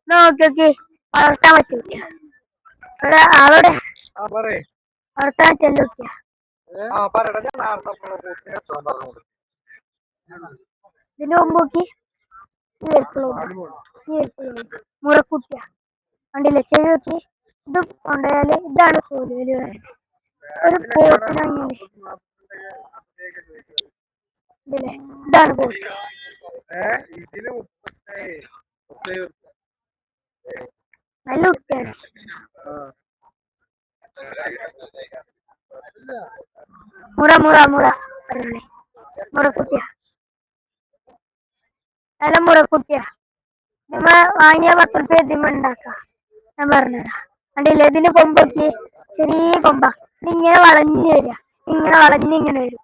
നോക്കി വളർത്താൻ പറ്റില്ല ആളോടെ വളർത്താൻ പറ്റില്ല. ഇതിന് മുമ്പോക്കി മുറക്കുട്ടിയ കണ്ടില്ലേ ചെവി നോക്കി. ഇത് കൊണ്ടുപോയാല് ഇതാണ് കോലുവലി പറയുന്നത്. ഒരു പോത്തിനങ്ങനെ ഇതില്ലേ ഇതാണ് പോത്ത്. നല്ല കുട്ടിയാണ്. മുറ മുറ മുറ പറഞ്ഞേ മുറക്കുട്ടിയ നല്ല മുറക്കുട്ടിയ. നമ്മ വാങ്ങിയ 10 റുപ്യ ഇതിമ്മ ഉണ്ടാക്ക. ഞാൻ പറഞ്ഞുതരാം. കണ്ടില്ലേ ഇതിന് കൊമ്പൊക്കെ ചെറിയ കൊമ്പ. ഇതിങ്ങനെ വളഞ്ഞു വരിക. ഇങ്ങനെ വളഞ്ഞിങ്ങനെ വരും.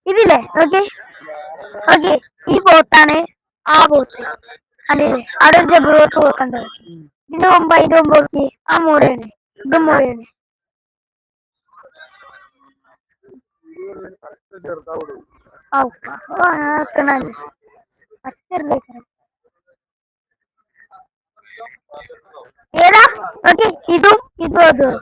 ഇതില്ലേ ഓക്കെ ഓക്കെ. ഈ പോത്താണ് ആ പോത്ത്. കണ്ടില്ലേ അവിടെ ഒരു ജബറോത്ത് പോക്കണ്ടോ. ഇതിന്റെ മുമ്പ് അതിന്റെ മുമ്പ് നോക്കി ആ മുറയാണ്. ഇതും മുറയാണ്. ഏതാ ഓക്കെ ഇതും ഇതും അതും.